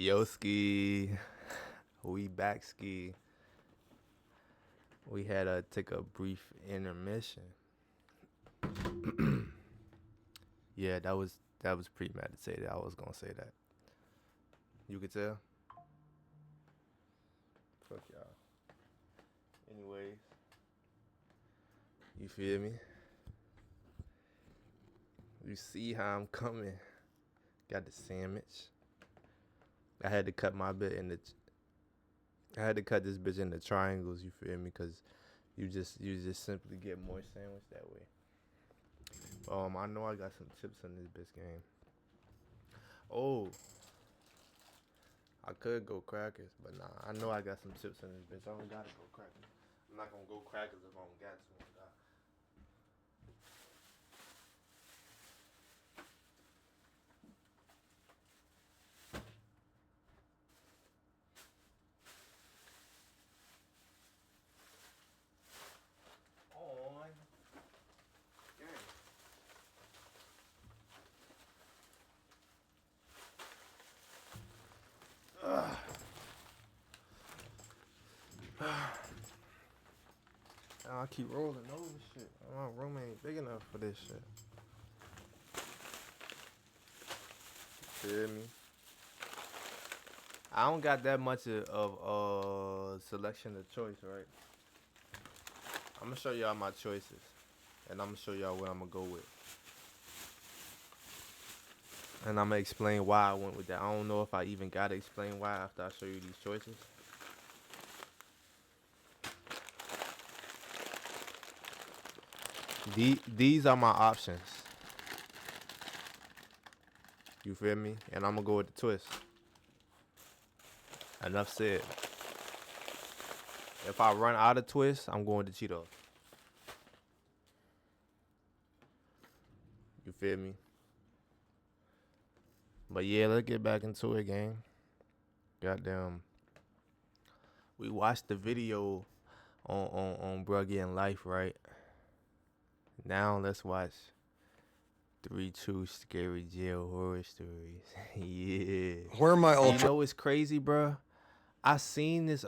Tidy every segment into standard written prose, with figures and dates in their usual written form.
Yoski, we back ski. We had to take a brief intermission. Yeah, that was premeditated. I was gonna say that. You could tell. Fuck y'all. Anyways, you feel me? You see how I'm coming. Got the sandwich. I had to cut my bit in the. I had to cut this bitch into triangles. You feel me? Cause you just simply get more sandwich that way. I know I got some chips in this bitch game. Oh, I could go crackers, but nah. I know I got some chips in this bitch. I don't gotta go crackers. I'm not gonna go crackers if I don't got to. I keep rolling over shit. My room ain't big enough for this shit. Feel me? I don't got that much of selection of choice, right? I'm gonna show y'all my choices, and I'm gonna show y'all what I'm gonna go with, and I'm gonna explain why I went with that. I don't know if I even gotta explain why after I show you these choices. These are my options. You feel me? And I'm gonna go with the twist. Enough said. If I run out of twists, I'm going to Cheetos. You feel me? But yeah, let's get back into it, gang. Goddamn. We watched the video on Bruh Getting Life, right? Now let's watch 3 True Scary Jail Horror Stories. Yeah. Where are my You know what's crazy, bruh? I seen this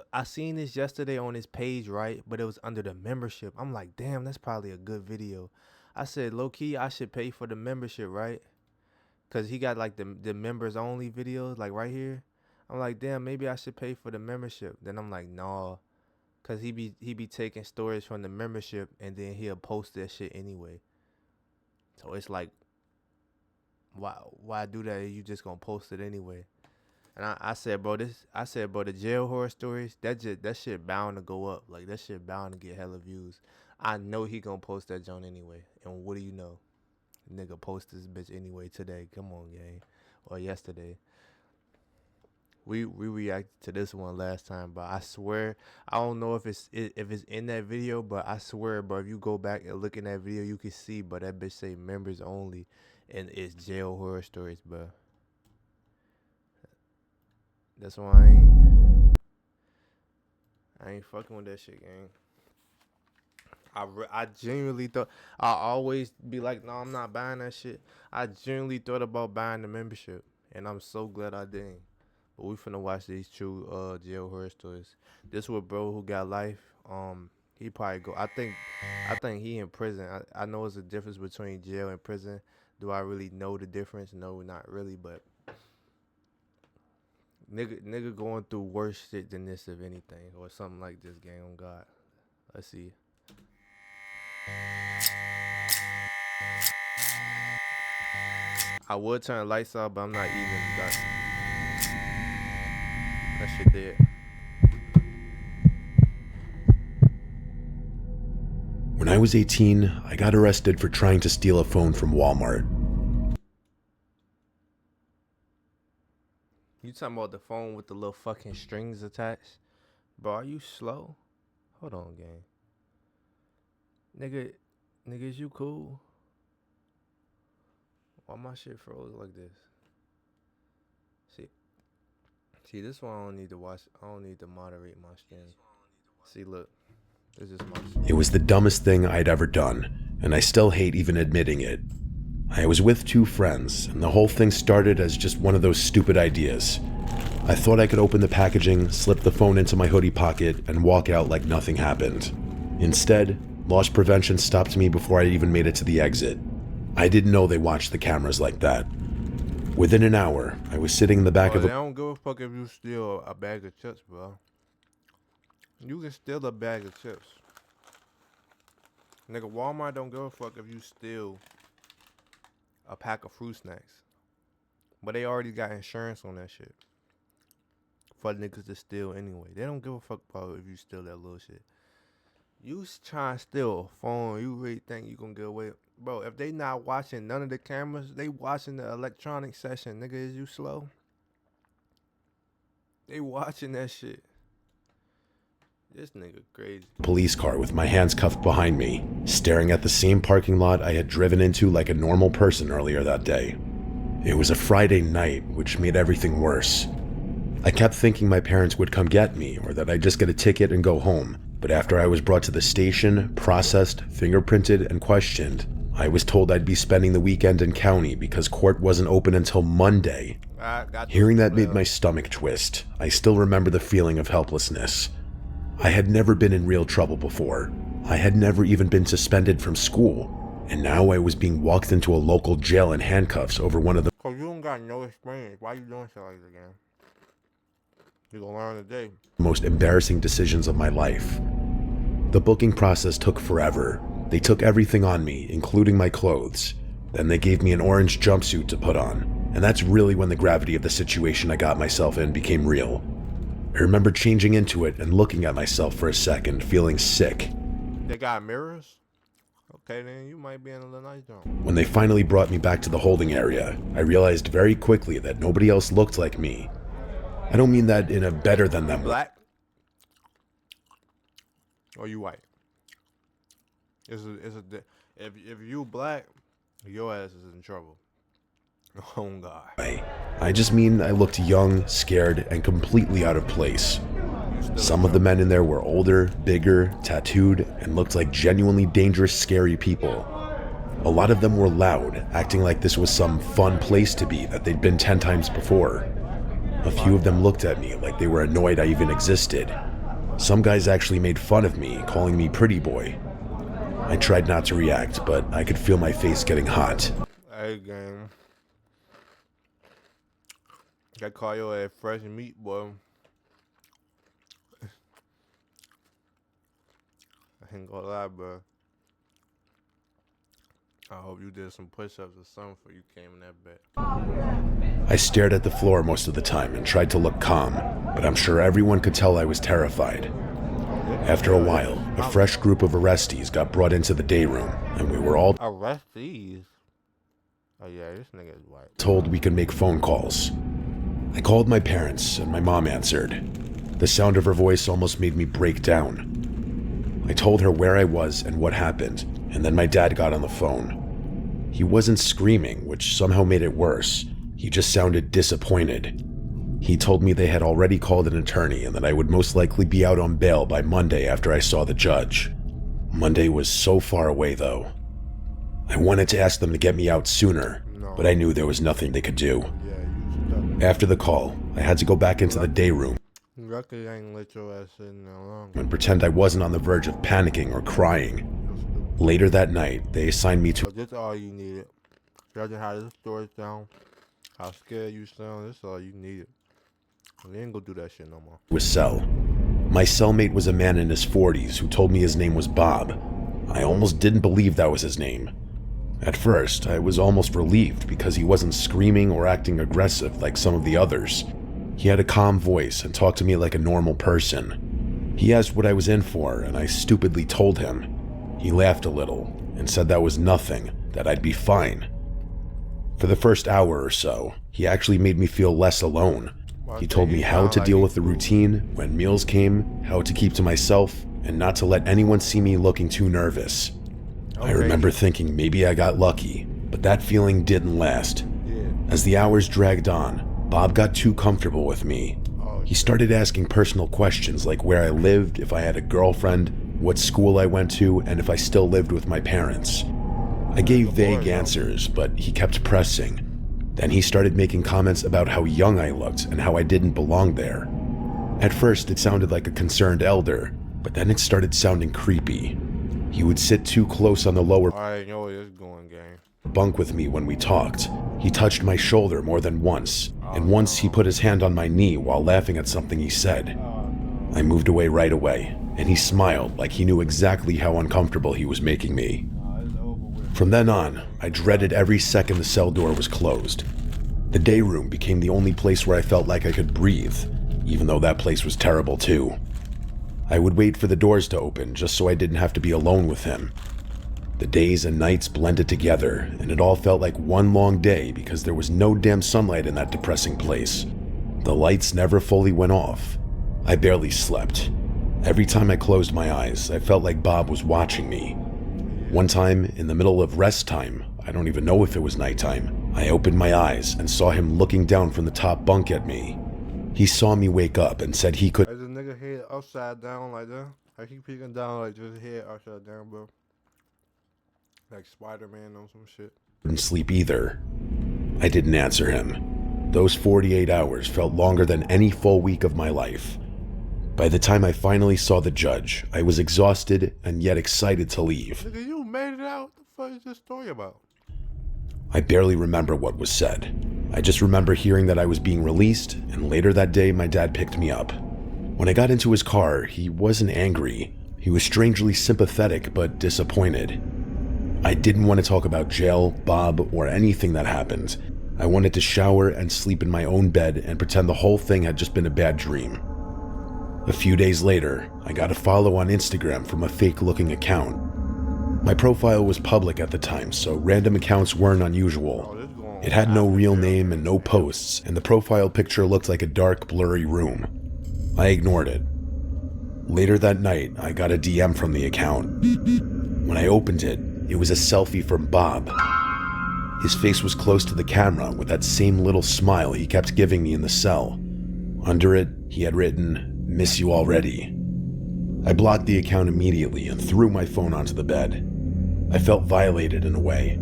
yesterday on his page, right? But it was under the membership. I'm like, damn, that's probably a good video. I said, low key, I should pay for the membership, right? Cause he got like the members only videos, like right here. I'm like, damn, maybe I should pay for the membership. Then I'm like, nah. Cause he be taking stories from the membership and then he'll post that shit anyway. So it's like, why do that? You just gonna post it anyway. And I said, bro, the jail horror stories, that shit bound to go up. Like that shit bound to get hella views. I know he gonna post that joint anyway. And what do you know? Nigga post this bitch anyway today. Come on, gang. Or yesterday. We reacted to this one last time, but I swear I don't know if it's in that video, but I swear, bro, if you go back and look in that video, you can see, but that bitch say members only, and it's jail horror stories, bro. That's why I ain't fucking with that shit, gang. I genuinely thought, I always be like, no, I'm not buying that shit. I genuinely thought about buying the membership, and I'm so glad I didn't. But we finna watch these true jail horror stories. This with bro who got life. He probably go. I think he in prison. I know it's a difference between jail and prison. Do I really know the difference? No, not really. But nigga going through worse shit than this, if anything, or something like this. Gang on God. Let's see. I would turn the lights off, but I'm not eating in the dark. That shit dead. When I was 18, I got arrested for trying to steal a phone from Walmart. You talking about the phone with the little fucking strings attached? Bro, are you slow? Hold on, gang. Nigga, is you cool? Why my shit froze like this? See, this one I don't need to watch. I don't need to moderate my stream. See, look. This is my stream. It was the dumbest thing I'd ever done, and I still hate even admitting it. I was with 2 friends, and the whole thing started as just one of those stupid ideas. I thought I could open the packaging, slip the phone into my hoodie pocket, and walk out like nothing happened. Instead, loss prevention stopped me before I even made it to the exit. I didn't know they watched the cameras like that. Within an hour, I was sitting in the back of They a don't give a fuck if you steal a bag of chips, bro. You can steal a bag of chips. Nigga, Walmart don't give a fuck if you steal a pack of fruit snacks. But they already got insurance on that shit. For niggas to steal anyway. They don't give a fuck about if you steal that little shit. You trying to steal a phone, you really think you gonna get away? Bro, if they not watching none of the cameras, they watching the electronic session. Nigga, is you slow? They watching that shit. This nigga crazy. police car with my hands cuffed behind me, staring at the same parking lot I had driven into like a normal person earlier that day. It was a Friday night, which made everything worse. I kept thinking my parents would come get me, or that I'd just get a ticket and go home. But after I was brought to the station, processed, fingerprinted, and questioned, I was told I'd be spending the weekend in county because court wasn't open until Monday. Hearing that made my stomach twist. I still remember the feeling of helplessness. I had never been in real trouble before. I had never even been suspended from school. And now I was being walked into a local jail in handcuffs over one of the Cause you don't got no experience. Why you doing shit like this again? You gonna learn today. most embarrassing decisions of my life. The booking process took forever. They took everything on me, including my clothes. Then they gave me an orange jumpsuit to put on. And that's really when the gravity of the situation I got myself in became real. I remember changing into it and looking at myself for a second, feeling sick. They got mirrors? Okay, then you might be in a little nice joint. When they finally brought me back to the holding area, I realized very quickly that nobody else looked like me. I don't mean that in a better than them way. Black? Or you white? If you black, your ass is in trouble. Oh God. I just mean I looked young, scared, and completely out of place. Some of the men in there were older, bigger, tattooed, and looked like genuinely dangerous, scary people. A lot of them were loud, acting like this was some fun place to be that they'd been 10 times before. A few of them looked at me like they were annoyed I even existed. Some guys actually made fun of me, calling me pretty boy. I tried not to react, but I could feel my face getting hot. Hey, gang. I call your ass fresh meat, boy. I ain't gonna lie, bro. I hope you did some push-ups or something before you came in that bed. I stared at the floor most of the time and tried to look calm, but I'm sure everyone could tell I was terrified. After a while, a fresh group of arrestees got brought into the day room, and we were all Arrestees? Oh yeah, this nigga is white. told we could make phone calls. I called my parents, and my mom answered. The sound of her voice almost made me break down. I told her where I was and what happened, and then my dad got on the phone. He wasn't screaming, which somehow made it worse. He just sounded disappointed. He told me they had already called an attorney and that I would most likely be out on bail by Monday after I saw the judge. Monday was so far away, though. I wanted to ask them to get me out sooner, but I knew there was nothing they could do. Yeah, you stuck. After the call, I had to go back into the day room Luckily, I ain't let your ass sit in there long. and pretend I wasn't on the verge of panicking or crying. Later that night, they assigned me to So this all you needed. Judging how this story sound, how scared you sound, this all you needed. We ain't gonna do that shit no more. a cell. My cellmate was a man in his 40s who told me his name was Bob. I almost didn't believe that was his name. At first, I was almost relieved because he wasn't screaming or acting aggressive like some of the others. He had a calm voice and talked to me like a normal person. He asked what I was in for, and I stupidly told him. He laughed a little and said that was nothing, that I'd be fine. For the first hour or so, he actually made me feel less alone. He told me how to deal with the routine, when meals came, how to keep to myself, and not to let anyone see me looking too nervous. I remember thinking maybe I got lucky, but that feeling didn't last. As the hours dragged on, Bob got too comfortable with me. He started asking personal questions like where I lived, if I had a girlfriend, what school I went to, and if I still lived with my parents. I gave vague answers, but he kept pressing. Then he started making comments about how young I looked and how I didn't belong there. At first, it sounded like a concerned elder, but then it started sounding creepy. He would sit too close on the lower I know where this going, gang. bunk with me when we talked. He touched my shoulder more than once, and once he put his hand on my knee while laughing at something he said. I moved away right away, and he smiled like he knew exactly how uncomfortable he was making me. From then on, I dreaded every second the cell door was closed. The day room became the only place where I felt like I could breathe, even though that place was terrible too. I would wait for the doors to open just so I didn't have to be alone with him. The days and nights blended together, and it all felt like one long day because there was no damn sunlight in that depressing place. The lights never fully went off. I barely slept. Every time I closed my eyes, I felt like Bob was watching me. One time, in the middle of rest time, I don't even know if it was nighttime, I opened my eyes and saw him looking down from the top bunk at me. He saw me wake up and said he Is the nigga head upside down like that? I keep peeking down like just head upside down, bro. Like Spider-Man on some shit. couldn't sleep either. I didn't answer him. Those 48 hours felt longer than any full week of my life. By the time I finally saw the judge, I was exhausted and yet excited to leave. Nigga, you made it out? What the fuck is this story about? I barely remember what was said. I just remember hearing that I was being released, and later that day my dad picked me up. When I got into his car, he wasn't angry. He was strangely sympathetic but disappointed. I didn't want to talk about jail, Bob, or anything that happened. I wanted to shower and sleep in my own bed and pretend the whole thing had just been a bad dream. A few days later, I got a follow on Instagram from a fake-looking account. My profile was public at the time, so random accounts weren't unusual. It had no real name and no posts, and the profile picture looked like a dark, blurry room. I ignored it. Later that night, I got a DM from the account. When I opened it, it was a selfie from Bob. His face was close to the camera with that same little smile he kept giving me in the cell. Under it, he had written, "Miss you already." I blocked the account immediately and threw my phone onto the bed. I felt violated in a way.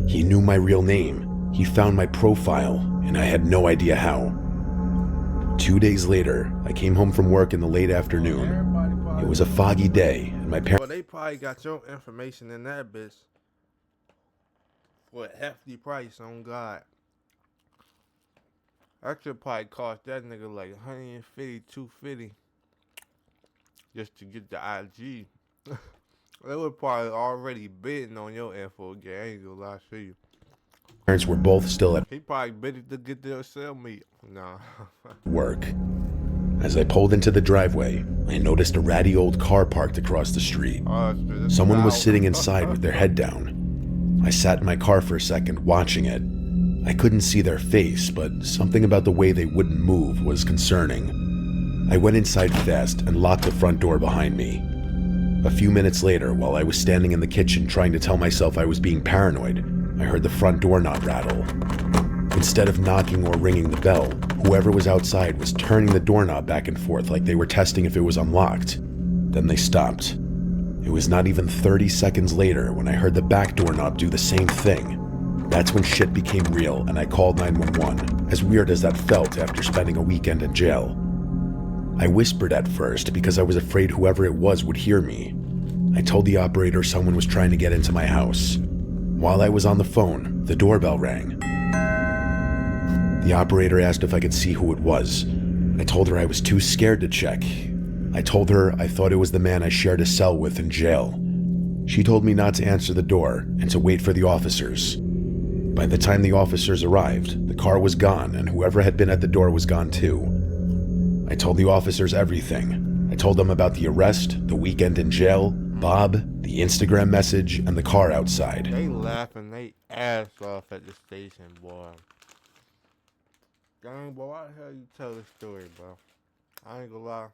He knew my real name. He found my profile, and I had no idea how. 2 days later, I came home from work in the late afternoon. It was a foggy day, and my parents... Well, they probably got your information in that bitch for a hefty price, on God. That should probably cost that nigga like $150, $250 just to get the IG. They were probably already bidding on your info, gang. I ain't gonna lie to you. Parents were both still at He probably bidded to get their cell meet. Nah. work. As I pulled into the driveway, I noticed a ratty old car parked across the street. Someone was sitting inside with their head down. I sat in my car for a second watching it. I couldn't see their face, but something about the way they wouldn't move was concerning. I went inside fast and locked the front door behind me. A few minutes later, while I was standing in the kitchen trying to tell myself I was being paranoid, I heard the front doorknob rattle. Instead of knocking or ringing the bell, whoever was outside was turning the doorknob back and forth like they were testing if it was unlocked. Then they stopped. It was not even 30 seconds later when I heard the back doorknob do the same thing. That's when shit became real and I called 911, as weird as that felt after spending a weekend in jail. I whispered at first because I was afraid whoever it was would hear me. I told the operator someone was trying to get into my house. While I was on the phone, the doorbell rang. The operator asked if I could see who it was. I told her I was too scared to check. I told her I thought it was the man I shared a cell with in jail. She told me not to answer the door and to wait for the officers. By the time the officers arrived, the car was gone and whoever had been at the door was gone too. I told the officers everything. I told them about the arrest, the weekend in jail, Bob, the Instagram message, and the car outside. They laughing they ass off at the station, boy. Gang, boy, why the hell you tell this story, bro? I ain't gonna lie.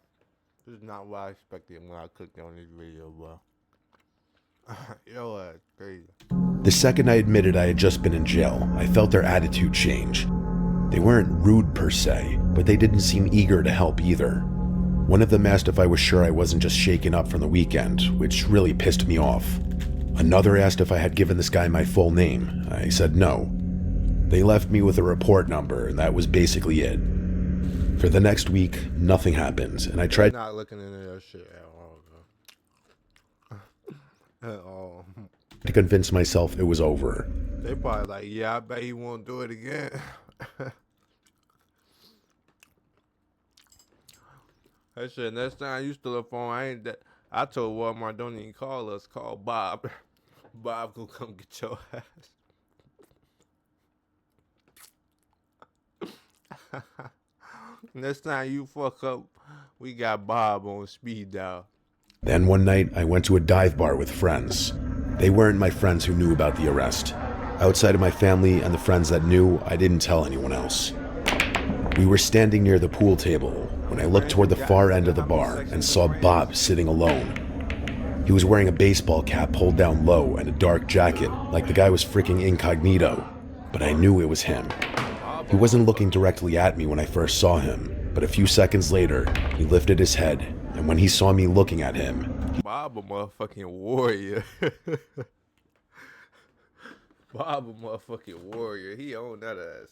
This is not what I expected when I clicked on this video, bro. Yo, that's crazy. The second I admitted I had just been in jail, I felt their attitude change. They weren't rude per se, but they didn't seem eager to help either. One of them asked if I was sure I wasn't just shaken up from the weekend, which really pissed me off. Another asked if I had given this guy my full name. I said no. They left me with a report number, and that was basically it. For the next week, nothing happened, and I tried Not looking into that shit at all, bro. At all. to convince myself it was over. They probably like, yeah, I bet he won't do it again. That shit, next time you steal a phone, I told Walmart, don't even call us, call Bob. Bob gonna come get your ass. Next time you fuck up, we got Bob on speed dial. Then one night, I went to a dive bar with friends. They weren't my friends who knew about the arrest. Outside of my family and the friends that knew, I didn't tell anyone else. We were standing near the pool table when I looked toward the far end of the bar and saw Bob sitting alone. He was wearing a baseball cap pulled down low and a dark jacket, like the guy was freaking incognito, but I knew it was him. He wasn't looking directly at me when I first saw him, but a few seconds later, he lifted his head, and when he saw me looking at him, Bob a motherfucking warrior. Bob a motherfucking warrior. He owned that ass.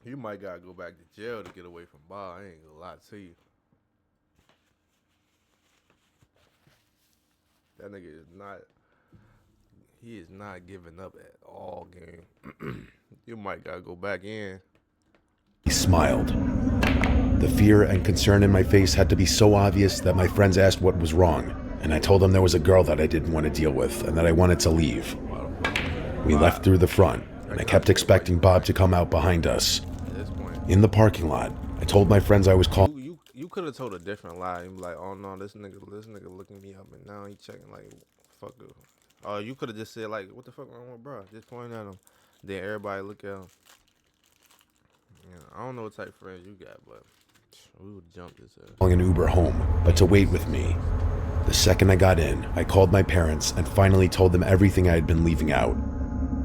You might gotta go back to jail to get away from Bob. I ain't gonna lie to you. That nigga is not. He is not giving up at all, game. You might gotta go back in. he smiled. The fear and concern in my face had to be so obvious that my friends asked what was wrong, and I told them there was a girl that I didn't want to deal with and that I wanted to leave. We left through the front, and I kept expecting Bob to come out behind us. At this point, In the parking lot, I told my friends I was calling. you could have told a different lie. You be like, oh no, this nigga looking me up, and now he checking like, fuck it. You could have just said like, what the fuck wrong with bro? Just pointing at him. Then everybody look at him. Yeah, I don't know what type of friends you got, but we would jump this ass. Calling an Uber home, but to wait with me. The second I got in, I called my parents and finally told them everything I had been leaving out.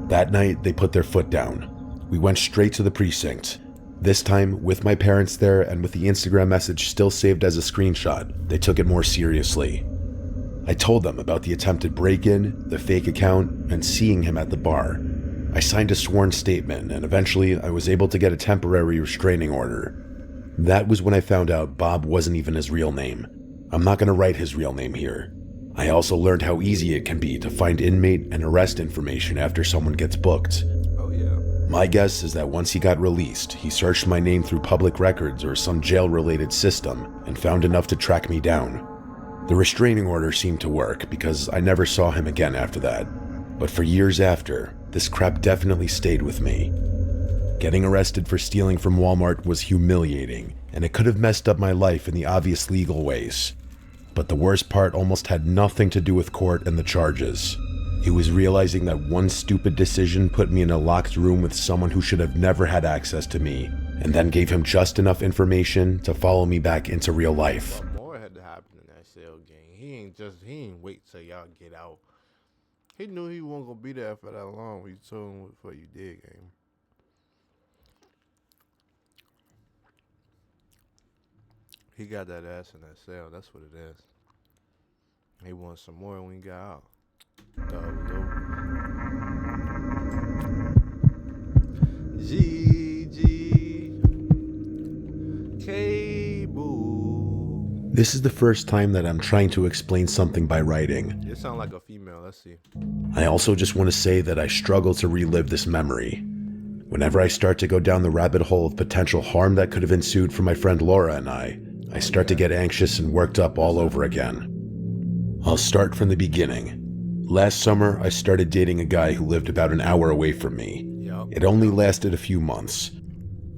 That night, they put their foot down. We went straight to the precinct. This time, with my parents there and with the Instagram message still saved as a screenshot, they took it more seriously. I told them about the attempted break-in, the fake account, and seeing him at the bar. I signed a sworn statement, and eventually I was able to get a temporary restraining order. That was when I found out Bob wasn't even his real name. I'm not going to write his real name here. I also learned how easy it can be to find inmate and arrest information after someone gets booked. Oh yeah. My guess is that once he got released, he searched my name through public records or some jail-related system and found enough to track me down. The restraining order seemed to work because I never saw him again after that. But for years after, this crap definitely stayed with me. Getting arrested for stealing from Walmart was humiliating, and it could have messed up my life in the obvious legal ways. But the worst part almost had nothing to do with court and the charges. It was realizing that one stupid decision put me in a locked room with someone who should have never had access to me, and then gave him just enough information to follow me back into real life. More had to happen in that cell game. He ain't wait till y'all get out. He knew he wasn't gonna be there for that long. We told him what you did, game. He got that ass in that cell. That's what it is. He wanted some more when he got out. Dog was over. GG Cable. This is the first time that I'm trying to explain something by writing. It sounds like a female. Let's see. I also just want to say that I struggle to relive this memory. Whenever I start to go down the rabbit hole of potential harm that could have ensued for my friend Laura and I start to get anxious and worked up all over again. I'll start from the beginning. Last summer, I started dating a guy who lived about an hour away from me. It only lasted a few months.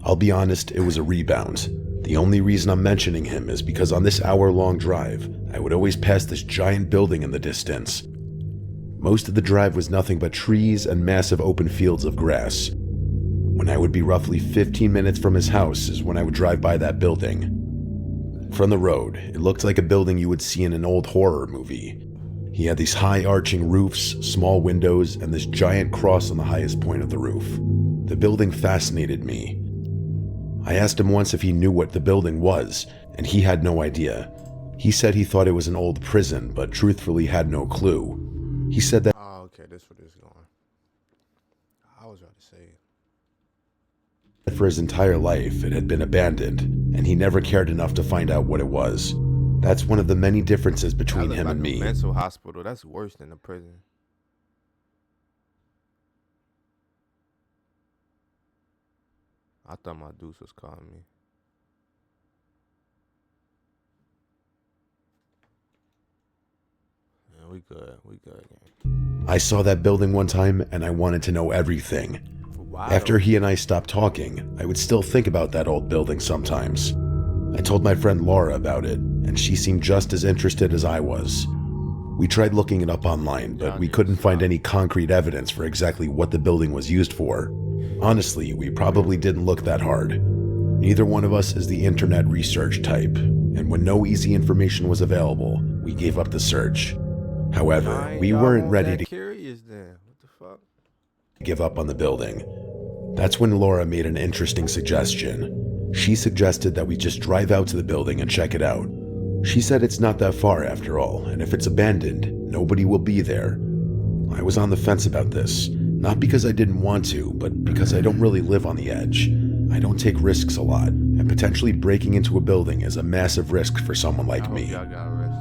I'll be honest, it was a rebound. The only reason I'm mentioning him is because on this hour-long drive, I would always pass this giant building in the distance. Most of the drive was nothing but trees and massive open fields of grass. When I would be roughly 15 minutes from his house is when I would drive by that building. From the road, it looked like a building you would see in an old horror movie. He had these high arching roofs, small windows, and this giant cross on the highest point of the roof. The building fascinated me. I asked him once if he knew what the building was, and he had no idea. He said he thought it was an old prison, but truthfully had no clue. He said that Oh, okay, this is where this is going. I was about to say. For his entire life, it had been abandoned, and he never cared enough to find out what it was. That's one of the many differences between him and me. Mental hospital. That's worse than a prison. I thought my deuce was calling me. Yeah, we good. We good. I saw that building one time, and I wanted to know everything. Wow. After he and I stopped talking, I would still think about that old building sometimes. I told my friend Laura about it, and she seemed just as interested as I was. We tried looking it up online, but we couldn't find any concrete evidence for exactly what the building was used for. Honestly, we probably didn't look that hard. Neither one of us is the internet research type, and when no easy information was available, we gave up the search. However, we weren't ready to curious then. What the fuck? Give up on the building. That's when Laura made an interesting suggestion. She suggested that we just drive out to the building and check it out. She said it's not that far after all, and if it's abandoned, nobody will be there. I was on the fence about this, not because I didn't want to, but because I don't really live on the edge. I don't take risks a lot, and potentially breaking into a building is a massive risk for someone like me.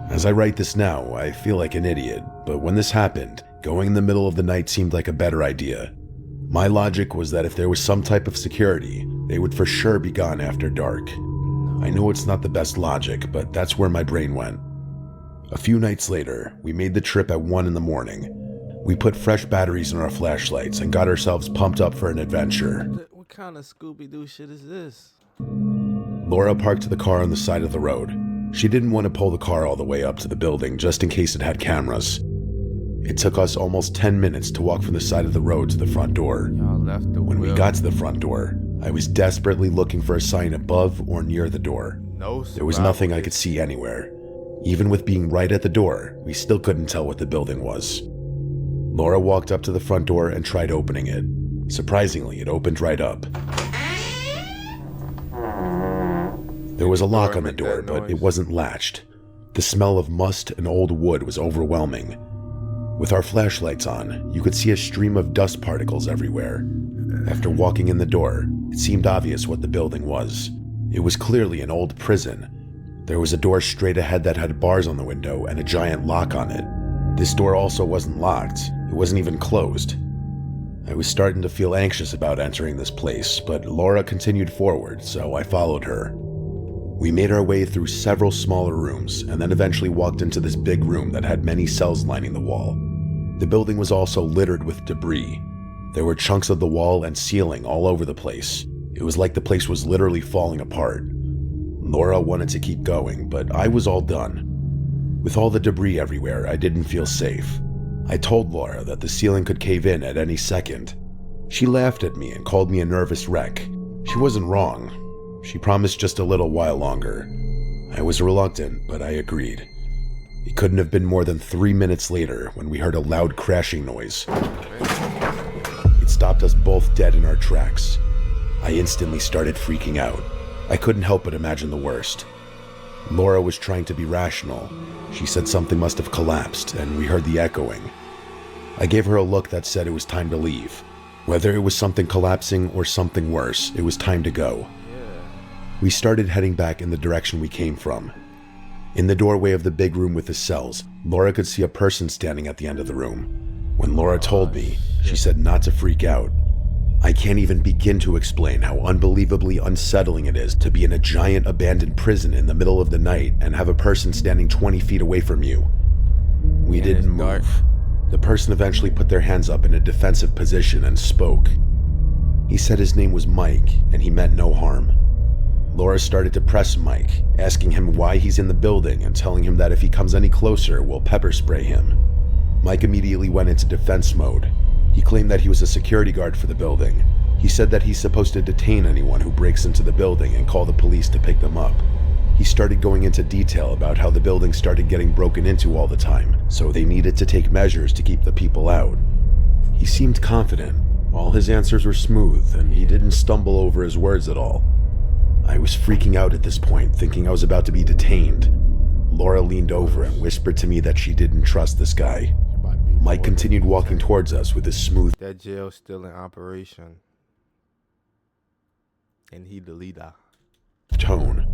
As I write this now, I feel like an idiot, but when this happened, going in the middle of the night seemed like a better idea. My logic was that if there was some type of security, they would for sure be gone after dark. I know it's not the best logic, but that's where my brain went. A few nights later, we made the trip at 1 in the morning. We put fresh batteries in our flashlights and got ourselves pumped up for an adventure. What kind of Scooby-Doo shit is this? Laura parked the car on the side of the road. She didn't want to pull the car all the way up to the building just in case it had cameras. It took us almost 10 minutes to walk from the side of the road to the front door. When we got to the front door, I was desperately looking for a sign above or near the door. There was nothing I could see anywhere. Even with being right at the door, we still couldn't tell what the building was. Laura walked up to the front door and tried opening it. Surprisingly, it opened right up. There was a lock on the door, but it wasn't latched. The smell of must and old wood was overwhelming. With our flashlights on, you could see a stream of dust particles everywhere. After walking in the door, it seemed obvious what the building was. It was clearly an old prison. There was a door straight ahead that had bars on the window and a giant lock on it. This door also wasn't locked. It wasn't even closed. I was starting to feel anxious about entering this place, but Laura continued forward, so I followed her. We made our way through several smaller rooms and then eventually walked into this big room that had many cells lining the wall. The building was also littered with debris. There were chunks of the wall and ceiling all over the place. It was like the place was literally falling apart. Laura wanted to keep going, but I was all done. With all the debris everywhere, I didn't feel safe. I told Laura that the ceiling could cave in at any second. She laughed at me and called me a nervous wreck. She wasn't wrong. She promised just a little while longer. I was reluctant, but I agreed. It couldn't have been more than 3 minutes later when we heard a loud crashing noise. It stopped us both dead in our tracks. I instantly started freaking out. I couldn't help but imagine the worst. Laura was trying to be rational. She said something must have collapsed, and we heard the echoing. I gave her a look that said it was time to leave. Whether it was something collapsing or something worse, it was time to go. We started heading back in the direction we came from. In the doorway of the big room with the cells, Laura could see a person standing at the end of the room. When Laura told me, she said not to freak out. I can't even begin to explain how unbelievably unsettling it is to be in a giant abandoned prison in the middle of the night and have a person standing 20 feet away from you. We didn't move. The person eventually put their hands up in a defensive position and spoke. He said his name was Mike, and he meant no harm. Laura started to press Mike, asking him why he's in the building and telling him that if he comes any closer, we'll pepper spray him. Mike immediately went into defense mode. He claimed that he was a security guard for the building. He said that he's supposed to detain anyone who breaks into the building and call the police to pick them up. He started going into detail about how the building started getting broken into all the time, so they needed to take measures to keep the people out. He seemed confident. All his answers were smooth, and he didn't stumble over his words at all. I was freaking out at this point, thinking I was about to be detained. Laura leaned over and whispered to me that she didn't trust this guy. Mike continued walking towards us with his smooth That jail's still in operation. And he the leader. tone.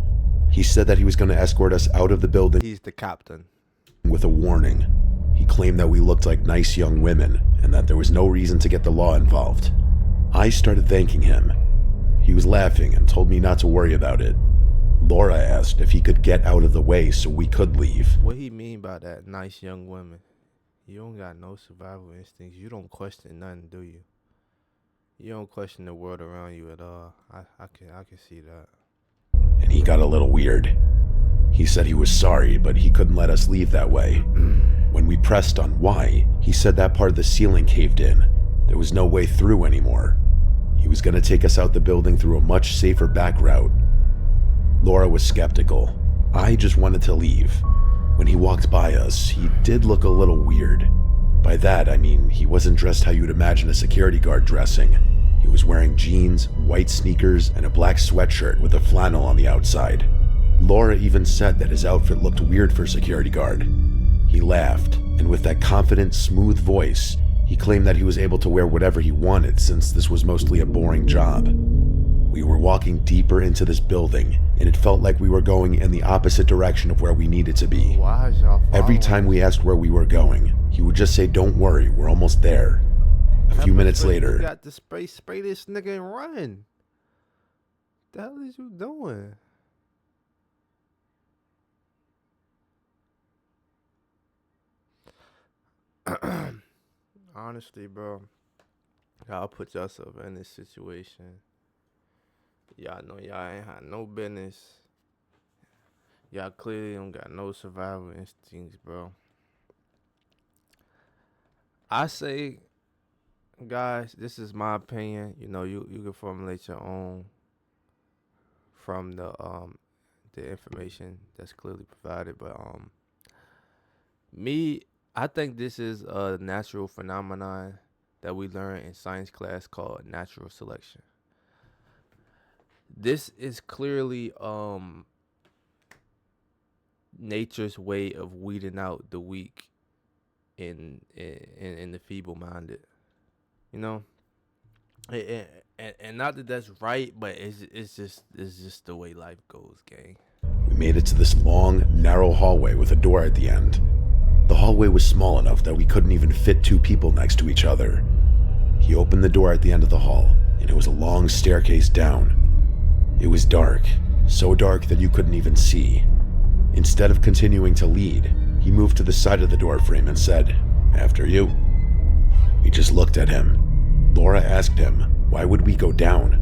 He said that he was going to escort us out of the building He's the captain. with a warning. He claimed that we looked like nice young women and that there was no reason to get the law involved. I started thanking him. He was laughing and told me not to worry about it. Laura asked if he could get out of the way so we could leave. What he mean by that, nice young women? You don't got no survival instincts. You don't question nothing, do you? You don't question the world around you at all. I can see that. And he got a little weird. He said he was sorry, but he couldn't let us leave that way. When we pressed on why, he said that part of the ceiling caved in. There was no way through anymore. He was going to take us out the building through a much safer back route. Laura was skeptical. I just wanted to leave. When he walked by us, he did look a little weird. By that, I mean he wasn't dressed how you'd imagine a security guard dressing. He was wearing jeans, white sneakers, and a black sweatshirt with a flannel on the outside. Laura even said that his outfit looked weird for a security guard. He laughed, and with that confident, smooth voice, he claimed that he was able to wear whatever he wanted since this was mostly a boring job. We were walking deeper into this building, and it felt like we were going in the opposite direction of where we needed to be. Why is y'all Every following time we asked where we were going, he would just say, "Don't worry, we're almost there." A few minutes You later, got to spray this nigga and run. The hell is you doing? Honestly, bro, y'all put yourself in this situation. Y'all know y'all ain't had no business. Y'all clearly don't got no survival instincts, bro. I say, guys, this is my opinion. You know, you can formulate your own from the information that's clearly provided. But I think this is a natural phenomenon that we learn in science class called natural selection. This is clearly nature's way of weeding out the weak in the feeble-minded. You know, and not that that's right, but it's just the way life goes, gang. we made it to this long, narrow hallway with a door at the end. The hallway was small enough that we couldn't even fit two people next to each other. He opened the door at the end of the hall, and it was a long staircase down. It was dark, so dark that you couldn't even see. Instead of continuing to lead, he moved to the side of the door frame and said, "After you." We just looked at him. Laura asked him, why would we go down?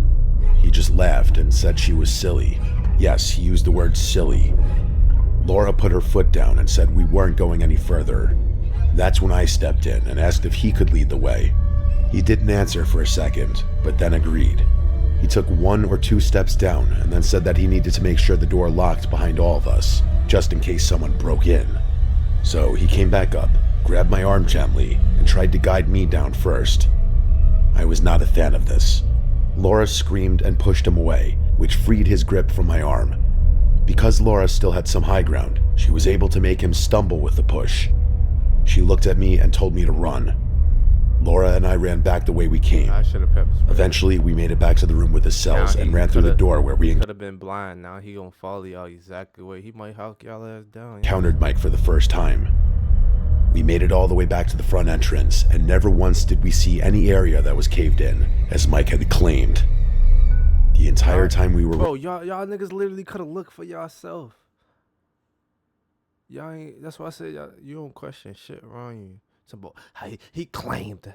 He just laughed and said she was silly. Yes, he used the word silly. Laura put her foot down and said we weren't going any further. That's when I stepped in and asked if he could lead the way. He didn't answer for a second, but then agreed. He took 1 or 2 steps down and then said that he needed to make sure the door locked behind all of us, just in case someone broke in. So he came back up, grabbed my arm gently, and tried to guide me down first. I was not a fan of this. Laura screamed and pushed him away, which freed his grip from my arm. Because Laura still had some high ground, she was able to make him stumble with the push. She looked at me and told me to run. Laura and I ran back the way we came. I should have pepper sprayed. Eventually, we made it back to the room with the cells and ran through the door where we could have been blind. Now he gonna follow y'all exactly where he might hawk y'all ass down. encountered Mike for the first time. We made it all the way back to the front entrance, and never once did we see any area that was caved in, as Mike had claimed. The entire time we were... Bro, y'all niggas literally could have looked for yourself. Y'all ain't... That's why I said you don't question shit around you. Somebody, he claimed.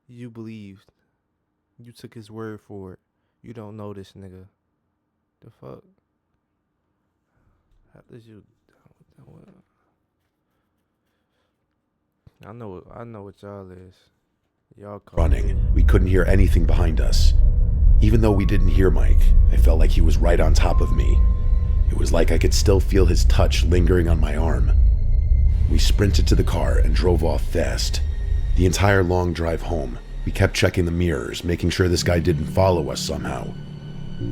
You believed. You took his word for it. You don't know this nigga. The fuck? How did you... What? I know what y'all is. Y'all running. We couldn't hear anything behind us. Even though we didn't hear Mike, I felt like he was right on top of me. It was like I could still feel his touch lingering on my arm. We sprinted to the car and drove off fast. The entire long drive home, we kept checking the mirrors, making sure this guy didn't follow us somehow.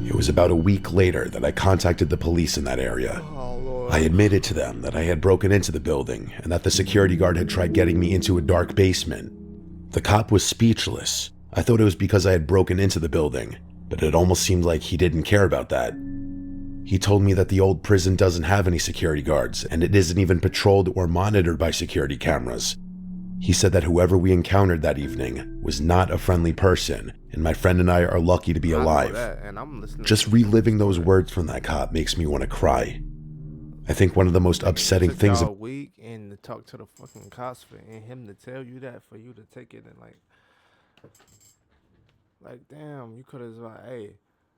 It was about a week later that I contacted the police in that area. Oh, Lord. I admitted to them that I had broken into the building and that the security guard had tried getting me into a dark basement. The cop was speechless. I thought it was because I had broken into the building, but it almost seemed like he didn't care about that. He told me that the old prison doesn't have any security guards, and it isn't even patrolled or monitored by security cameras. He said that whoever we encountered that evening was not a friendly person, and my friend and I are lucky to be alive. Just reliving those words from that cop makes me want to cry. I think one of the most upsetting things. A week and to talk to the fucking cops and him to tell you that for you to take it and like damn, you could have like, hey,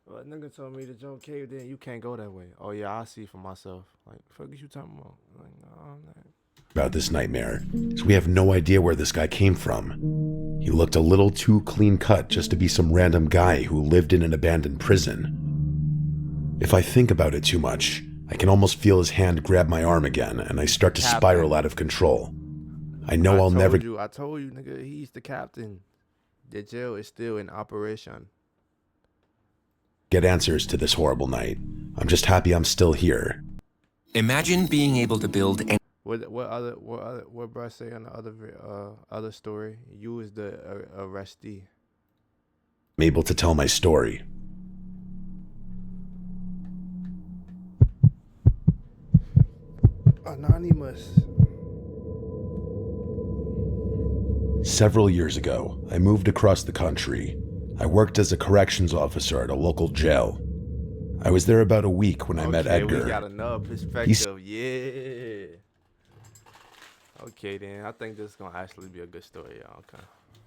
well, a nigga told me to jump caved in, you can't go that way. Oh yeah, I see for myself. Like, fuck is you talking about? Like, no, I'm not. About this nightmare, so we have no idea where this guy came from. He looked a little too clean cut just to be some random guy who lived in an abandoned prison. If I think about it too much, I can almost feel his hand grab my arm again, and I start to spiral out of control. I know I'll never. I told you, nigga, he's the captain. The jail is still in operation. Get answers to this horrible night. I'm just happy I'm still here. Imagine being able to build any. What bro say on the other story? You was the arrestee. I'm able to tell my story. Anonymous. Several years ago, I moved across the country. I worked as a corrections officer at a local jail. I was there about a week when I met Edgar. We got another perspective. Yeah. Okay, then. I think this is going to actually be a good story, y'all. Okay.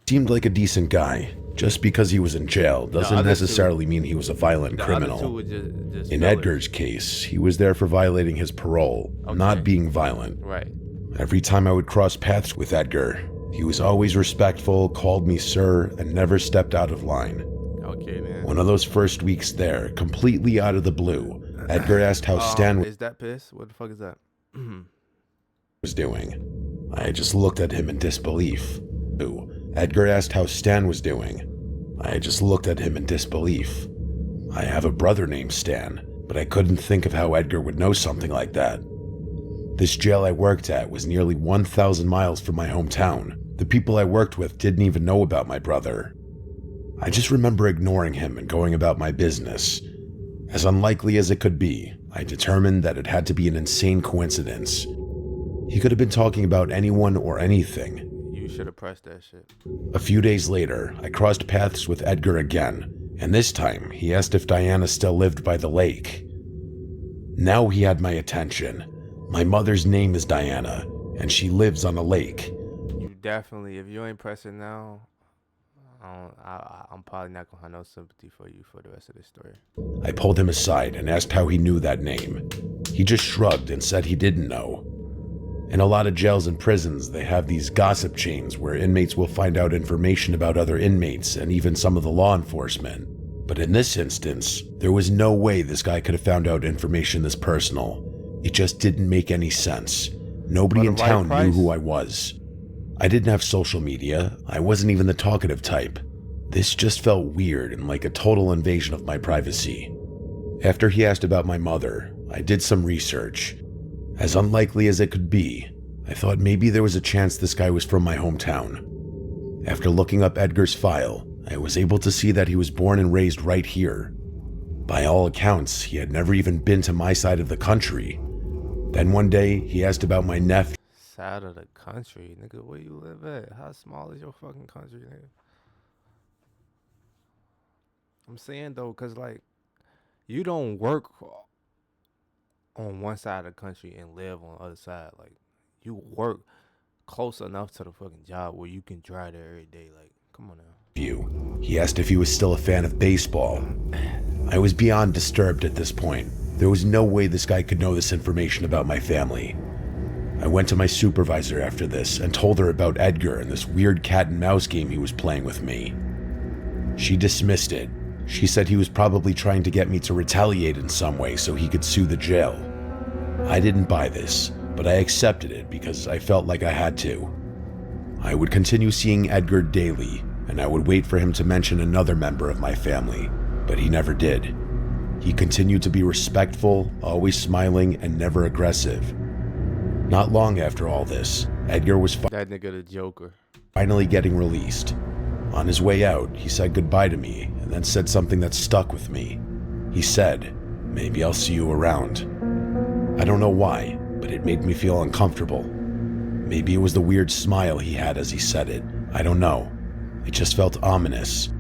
Seemed like a decent guy. Just because he was in jail doesn't necessarily mean he was a violent criminal. Just in Edgar's case, he was there for violating his parole, not being violent. Right. Every time I would cross paths with Edgar, he was always respectful, called me sir, and never stepped out of line. Okay, man. One of those first weeks there, completely out of the blue, Edgar asked how Stan is that piss? What the fuck is that? was doing. I just looked at him in disbelief. Edgar asked how Stan was doing. I just looked at him in disbelief. I have a brother named Stan, but I couldn't think of how Edgar would know something like that. This jail I worked at was nearly 1,000 miles from my hometown. The people I worked with didn't even know about my brother. I just remember ignoring him and going about my business. As unlikely as it could be, I determined that it had to be an insane coincidence. He could have been talking about anyone or anything. You should have pressed that shit. A few days later, I crossed paths with Edgar again, and this time he asked if Diana still lived by the lake. Now he had my attention. My mother's name is Diana, and she lives on a lake. You definitely, if you ain't pressing now, I'm probably not gonna have no sympathy for you for the rest of this story. I pulled him aside and asked how he knew that name. He just shrugged and said he didn't know. In a lot of jails and prisons, they have these gossip chains where inmates will find out information about other inmates and even some of the law enforcement. But in this instance, there was no way this guy could have found out information this personal. It just didn't make any sense. Nobody in town knew who I was. I didn't have social media. I wasn't even the talkative type. This just felt weird and like a total invasion of my privacy. After he asked about my mother, I did some research. As unlikely as it could be, I thought maybe there was a chance this guy was from my hometown. After looking up Edgar's file, I was able to see that he was born and raised right here. By all accounts, he had never even been to my side of the country. Then one day, he asked about my nephew. Side of the country? Nigga, where you live at? How small is your fucking country, nigga? I'm saying, though, because, like, you don't work on one side of the country and live on the other side. Like, you work close enough to the fucking job where you can drive there every day. Like, come on now. He asked if he was still a fan of baseball. I was beyond disturbed at this point. There was no way this guy could know this information about my family. I went to my supervisor after this and told her about Edgar and this weird cat and mouse game he was playing with me. She dismissed it. She said he was probably trying to get me to retaliate in some way so he could sue the jail. I didn't buy this, but I accepted it because I felt like I had to. I would continue seeing Edgar daily, and I would wait for him to mention another member of my family, but he never did. He continued to be respectful, always smiling, and never aggressive. Not long after all this, Edgar was That nigga the Joker. finally getting released. On his way out, he said goodbye to me and then said something that stuck with me. He said, "Maybe I'll see you around." I don't know why, but it made me feel uncomfortable. Maybe it was the weird smile he had as he said it. I don't know. It just felt ominous.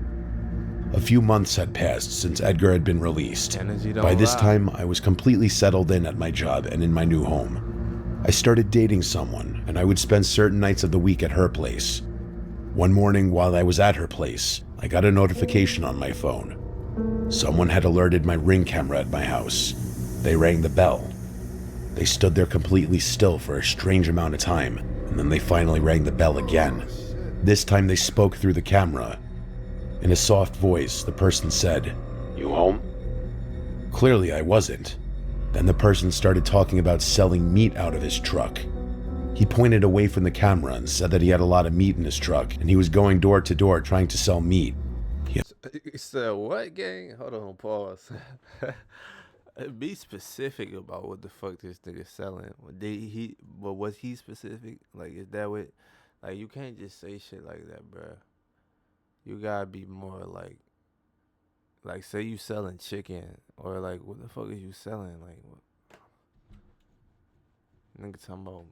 A few months had passed since Edgar had been released. Energy don't By this lie. time, I was completely settled in at my job and in my new home. I started dating someone, and I would spend certain nights of the week at her place. One morning while I was at her place, I got a notification on my phone. Someone had alerted my Ring camera at my house. They rang the bell. They stood there completely still for a strange amount of time, and then they finally rang the bell again. This time they spoke through the camera. In a soft voice, the person said, "You home?" Clearly I wasn't. Then the person started talking about selling meat out of his truck. He pointed away from the camera and said that he had a lot of meat in his truck, and he was going door to door trying to sell meat. You said what, gang? Hold on, pause. Be specific about what the fuck this nigga selling. But was he specific? Like, is that what? Like, you can't just say shit like that, bruh. You gotta be more like, say you selling chicken, or like, what the fuck is you selling? Like, what? Nigga talking about.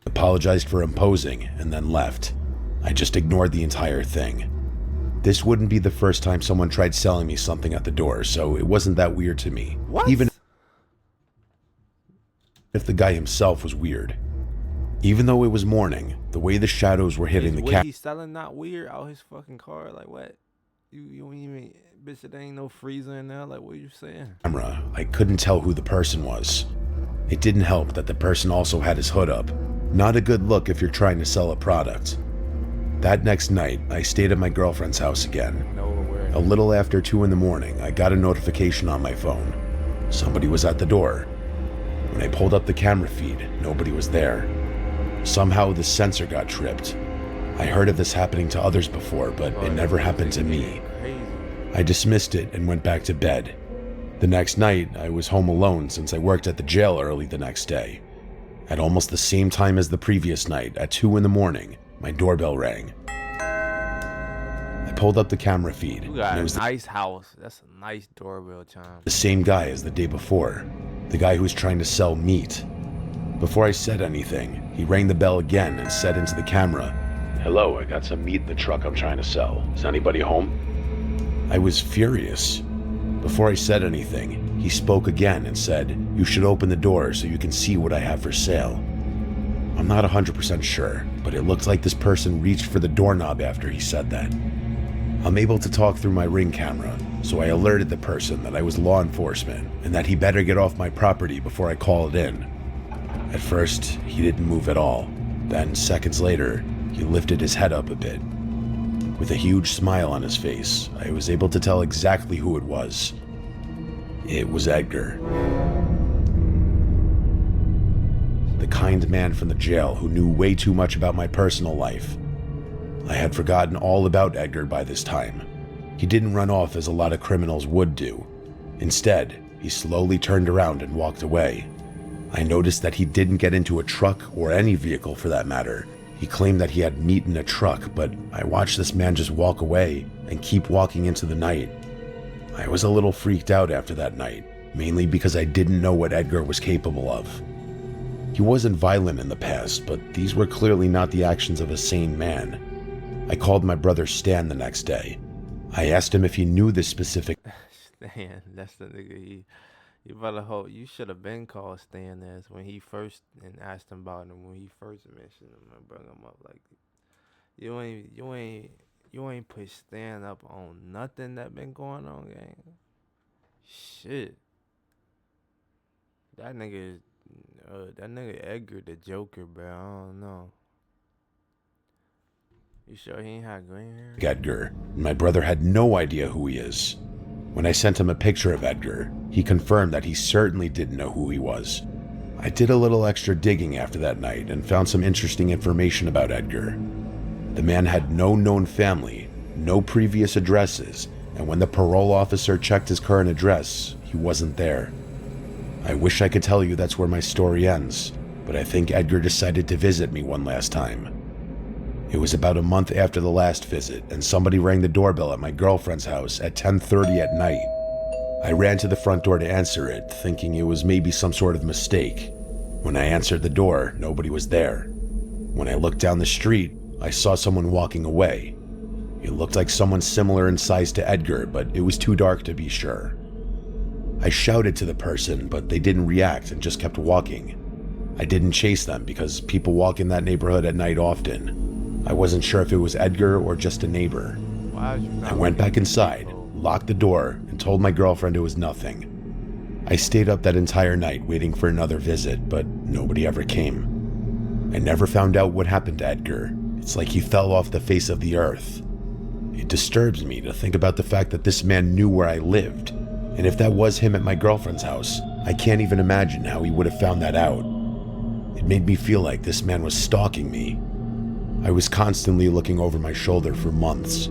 Apologized for imposing, and then left. I just ignored the entire thing. This wouldn't be the first time someone tried selling me something at the door, so it wasn't that weird to me. What? Even if the guy himself was weird. Even though it was morning, the way the shadows were hitting the What he's selling not weird out his fucking car? Like, what? You even, bitch, it ain't no freezer in there. Like, what you saying? camera, I couldn't tell who the person was. It didn't help that the person also had his hood up. Not a good look if you're trying to sell a product. That next night, I stayed at my girlfriend's house again. No awareness. A little after 2 in the morning, I got a notification on my phone. Somebody was at the door. When I pulled up the camera feed, nobody was there. Somehow the sensor got tripped. I heard of this happening to others before, but it never happened to me. Crazy. I dismissed it and went back to bed. The next night, I was home alone since I worked at the jail early the next day. At almost the same time as the previous night, at 2 in the morning, my doorbell rang. I pulled up the camera feed, You and got it a was nice house. That's a nice doorbell chime. the same guy as the day before, the guy who was trying to sell meat. Before I said anything, he rang the bell again and said into the camera, "Hello, I got some meat in the truck I'm trying to sell. Is anybody home?" I was furious. Before I said anything, he spoke again and said, "You should open the door so you can see what I have for sale." I'm not 100% sure, but it looked like this person reached for the doorknob after he said that. I'm able to talk through my Ring camera, so I alerted the person that I was law enforcement and that he better get off my property before I call it in. At first, he didn't move at all. Then, seconds later, he lifted his head up a bit. With a huge smile on his face, I was able to tell exactly who it was. It was Edgar. The kind man from the jail who knew way too much about my personal life. I had forgotten all about Edgar by this time. He didn't run off as a lot of criminals would do. Instead, he slowly turned around and walked away. I noticed that he didn't get into a truck or any vehicle for that matter. He claimed that he had meat in a truck, but I watched this man just walk away and keep walking into the night. I was a little freaked out after that night, mainly because I didn't know what Edgar was capable of. He wasn't violent in the past, but these were clearly not the actions of a sane man. I called my brother Stan the next day. I asked him if he knew this specific Stan, that's the nigga. You better hope you should have been called Stan as when he first and asked him about him when he first mentioned him and brought him up. Like, you ain't put Stan up on nothing that been going on, gang. Shit, that nigga Edgar the Joker, bro. I don't know. You sure he ain't had green hair? Edgar. My brother had no idea who he is. When I sent him a picture of Edgar, he confirmed that he certainly didn't know who he was. I did a little extra digging after that night and found some interesting information about Edgar. The man had no known family, no previous addresses, and when the parole officer checked his current address, he he wasn't there. I wish I could tell you that's where my story ends, but I think Edgar decided to visit me one last time. It was about a month after the last visit, and somebody rang the doorbell at my girlfriend's house at 10:30 at night. I ran to the front door to answer it, thinking it was maybe some sort of mistake. When I answered the door, nobody was there. When I looked down the street, I saw someone walking away. It looked like someone similar in size to Edgar, but it was too dark to be sure. I shouted to the person, but they didn't react and just kept walking. I didn't chase them because people walk in that neighborhood at night often. I wasn't sure if it was Edgar or just a neighbor. I went back inside, locked the door, and told my girlfriend it was nothing. I stayed up that entire night waiting for another visit, but nobody ever came. I never found out what happened to Edgar. It's like he fell off the face of the earth. It disturbs me to think about the fact that this man knew where I lived, and if that was him at my girlfriend's house, I can't even imagine how he would have found that out. It made me feel like this man was stalking me. I was constantly looking over my shoulder for months.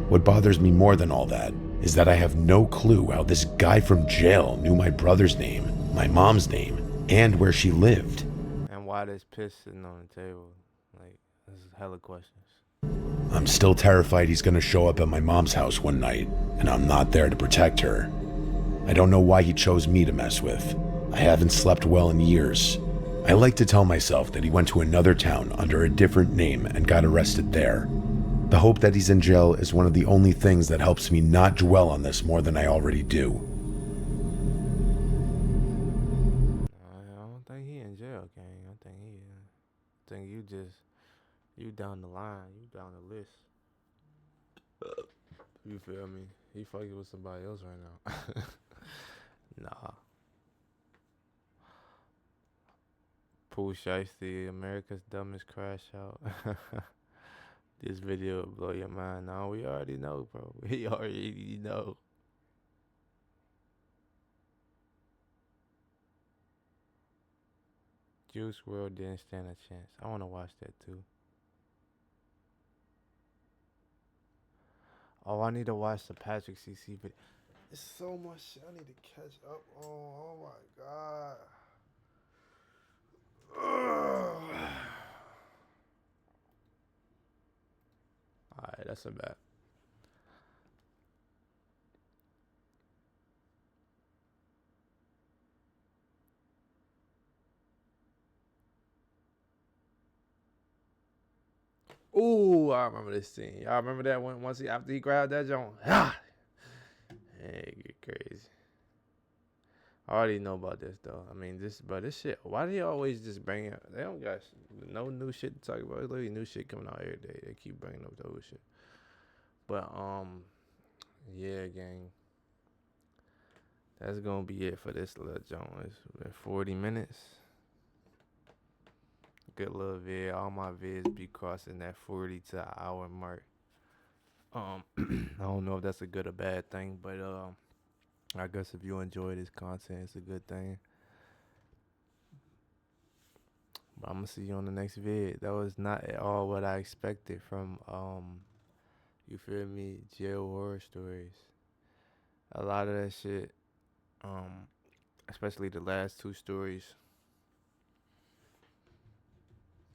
What bothers me more than all that is that I have no clue how this guy from jail knew my brother's name, my mom's name, and where she lived. And why there's piss sitting on the table? Like, this is hella questions. I'm still terrified he's gonna show up at my mom's house one night, and I'm not there to protect her. I don't know why he chose me to mess with. I haven't slept well in years. I like to tell myself that he went to another town under a different name and got arrested there. The hope that he's in jail is one of the only things that helps me not dwell on this more than I already do. I don't think he in jail, gang. I think you down the line, you down the list. You feel me? He fucking with somebody else right now. Nah. Pooh Shiesty, America's Dumbest Crash Out. This video will blow your mind. No, we already know, bro. We already know. Juice WRLD didn't stand a chance. I want to watch that too. Oh, I need to watch the Patrick CC video. There's so much shit I need to catch up on. Oh my god. Alright, that's a bet. Ooh, I remember this scene. Y'all remember that one after he grabbed that joint? Hey, get crazy. I already know about this though. I mean, this shit. Why do they always just bring it? They don't got no new shit to talk about. There's literally new shit coming out every day. They keep bringing up the old shit. But yeah, gang. That's gonna be it for this little joint. It's been 40 minutes. Good little vid. All my vids be crossing that 40 to an hour mark. I don't know if that's a good or bad thing, but I guess if you enjoy this content, it's a good thing. But I'm gonna see you on the next vid. That was not at all what I expected from you feel me, jail horror stories. A lot of that shit, especially the last two stories.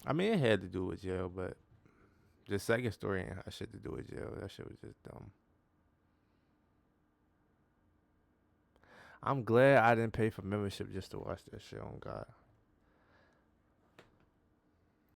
I mean, it had to do with jail, but the second story ain't had shit to do with jail. That shit was just dumb. I'm glad I didn't pay for membership just to watch that shit, on God.